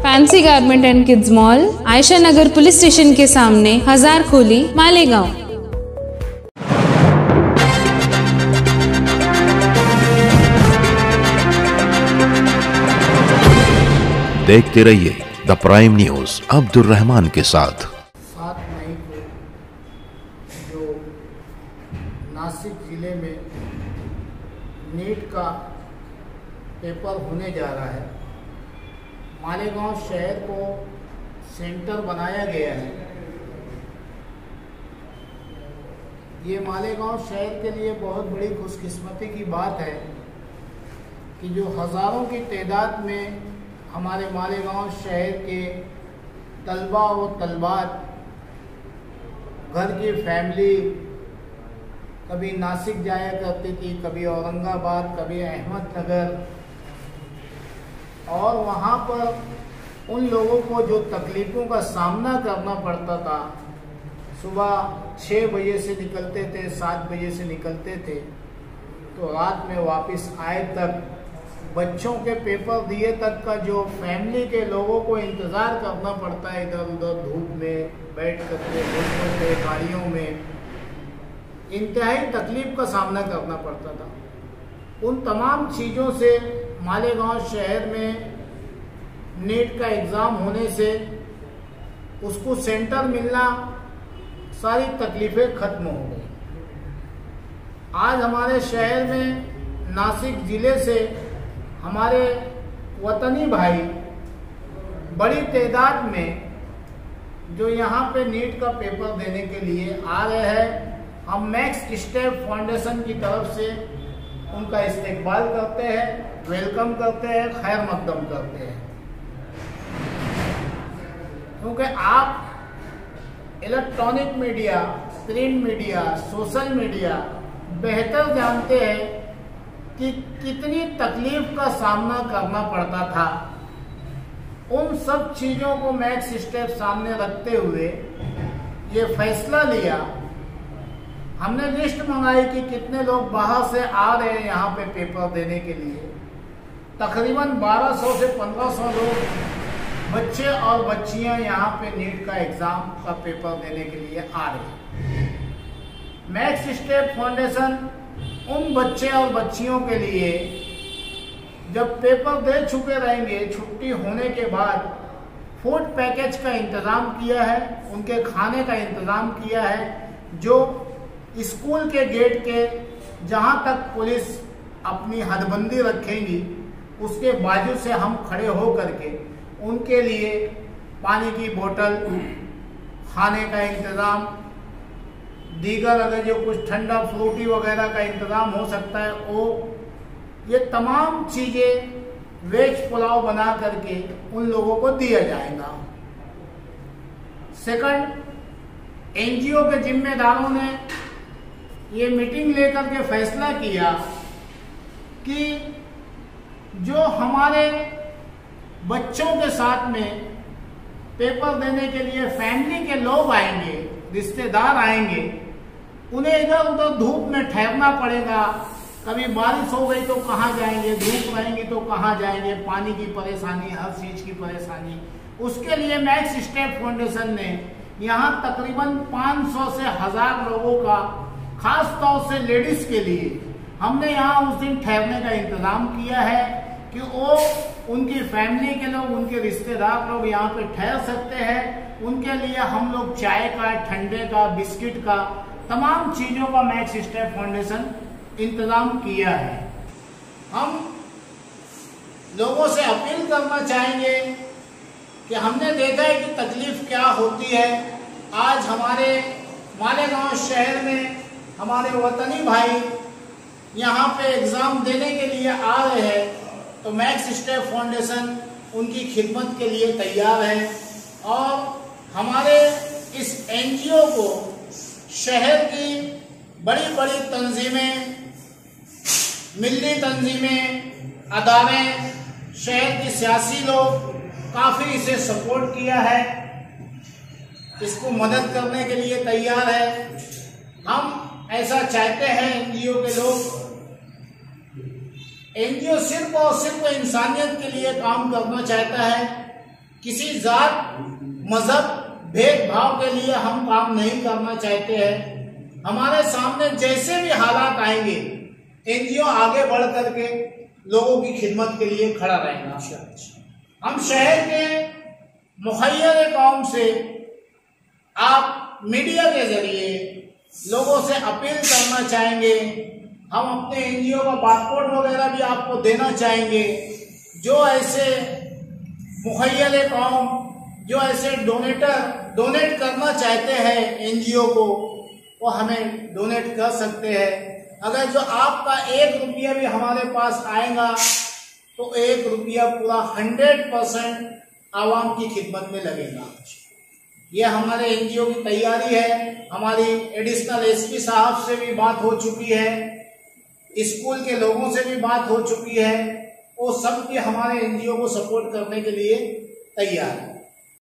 Fancy garment and kids mall, Ayesha Nagar police station के सामने, हजारखोली, मालेगांव। देखते रहिए the prime news Abdul Rahman के साथ। 7 मई को जो नासिक ज़िले में नीट का पेपर होने जा रहा है, मालेगांव शहर को सेंटर बनाया गया है। ये मालेगांव शहर के लिए बहुत बड़ी खुशकिस्मती की बात है कि जो हज़ारों की तादाद में हमारे मालेगांव शहर के तलबा व तलबात घर की फैमिली कभी नासिक जाया करती थी, कभी औरंगाबाद, कभी अहमदनगर, और वहाँ पर उन लोगों को जो तकलीफ़ों का सामना करना पड़ता था, सुबह 6 बजे से निकलते थे, 7 बजे से निकलते थे, तो रात में वापस आए तक, बच्चों के पेपर दिए तक का जो फैमिली के लोगों को इंतज़ार करना पड़ता है, इधर उधर धूप में बैठ करके, बसों पे, गाड़ियों में, इंतहाई तकलीफ का सामना करना पड़ता था। उन तमाम चीज़ों से मालेगांव शहर में नीट का एग्ज़ाम होने से उसको सेंटर मिलना, सारी तकलीफ़ें ख़त्म हो गई। आज हमारे शहर में नासिक ज़िले से हमारे वतनी भाई बड़ी तादाद में जो यहाँ पे नीट का पेपर देने के लिए आ रहे हैं, हम मैक्स स्टेप फाउंडेशन की तरफ से उनका इस्तकबाल करते हैं, वेलकम करते हैं, खैर मकदम करते हैं। क्योंकि आप electronic media, print media, social media बेहतर जानते हैं कि कितनी तकलीफ का सामना करना पड़ता था। उन सब चीज़ों को मैक्स स्टेप सामने रखते हुए ये फैसला लिया, हमने लिस्ट मंगाई कि कितने लोग बाहर से आ रहे हैं यहाँ पे पेपर देने के लिए। तकरीबन 1200 से 1500 लोग, बच्चे और बच्चियाँ यहाँ पे नीट का एग्ज़ाम का पेपर देने के लिए आ रहे हैं। मैक्स स्टेप फाउंडेशन उन बच्चे और बच्चियों के लिए जब पेपर दे चुके रहेंगे, छुट्टी होने के बाद फूड पैकेज का इंतज़ाम किया है, उनके खाने का इंतज़ाम किया है, जो स्कूल के गेट के जहां तक पुलिस अपनी हदबंदी रखेंगी उसके बाजू से हम खड़े हो करके उनके लिए पानी की बोतल, खाने का इंतज़ाम, दीगर अगर जो कुछ ठंडा फ्रूटी वगैरह का इंतज़ाम हो सकता है वो, ये तमाम चीज़ें वेज पुलाव बना करके उन लोगों को दिया जाएगा। सेकंड, एनजीओ के जिम्मेदारों ने ये मीटिंग लेकर के फैसला किया कि जो हमारे बच्चों के साथ में पेपर देने के लिए फैमिली के लोग आएंगे, रिश्तेदार आएंगे, उन्हें इधर उधर धूप में ठहरना पड़ेगा। कभी बारिश हो गई तो कहाँ जाएंगे, धूप रहेंगे तो कहाँ जाएंगे, पानी की परेशानी, हर चीज़ की परेशानी। उसके लिए मैक्स स्टेप फाउंडेशन ने यहाँ तकरीबन 500 से 1000 लोगों का, खास तौर से लेडीज के लिए हमने यहाँ उस दिन ठहरने का इंतजाम किया है कि वो, उनकी फैमिली के लोग, उनके रिश्तेदार लोग यहाँ पे ठहर सकते हैं। उनके लिए हम लोग चाय का, ठंडे का, बिस्किट का, तमाम चीज़ों का मैक्स स्टेप फाउंडेशन इंतजाम किया है। हम लोगों से अपील करना चाहेंगे कि हमने देखा है कि तकलीफ क्या होती है। आज हमारे मालेगांव शहर में हमारे वतनी भाई यहाँ पे एग्ज़ाम देने के लिए आ रहे हैं, तो मैक्स स्टेप फाउंडेशन उनकी खिदमत के लिए तैयार है। और हमारे इस एनजीओ को शहर की बड़ी बड़ी तंजीमें, मिल्ली तंजीमें, अदारे, शहर के सियासी लोग काफ़ी इसे सपोर्ट किया है, इसको मदद करने के लिए तैयार है। हम ऐसा चाहते हैं एनजीओ के लोग, एनजीओ सिर्फ और सिर्फ इंसानियत के लिए काम करना चाहता है किसी जात मजहब भेदभाव के लिए हम काम नहीं करना चाहते हैं। हमारे सामने जैसे भी हालात आएंगे एनजीओ आगे बढ़ करके लोगों की खिदमत के लिए खड़ा रहेगा। हम शहर के मुखय्यर कौम से आप मीडिया के जरिए लोगों से अपील करना चाहेंगे। हम अपने एनजीओ का पासपोर्ट वगैरह भी आपको देना चाहेंगे। जो ऐसे मुखय्यर कौम, जो ऐसे डोनेट करना चाहते हैं एनजीओ को, वो हमें डोनेट कर सकते हैं। अगर जो आपका 1 रुपया भी हमारे पास आएगा तो 1 रुपया पूरा 100% आवाम की खिदमत में लगेगा। ये हमारे एनजीओ की तैयारी है। हमारी एडिशनल एसपी साहब से भी बात हो चुकी है, स्कूल के लोगों से भी बात हो चुकी है। वो सब के हमारे एनजीओ को सपोर्ट करने के लिए तैयार है।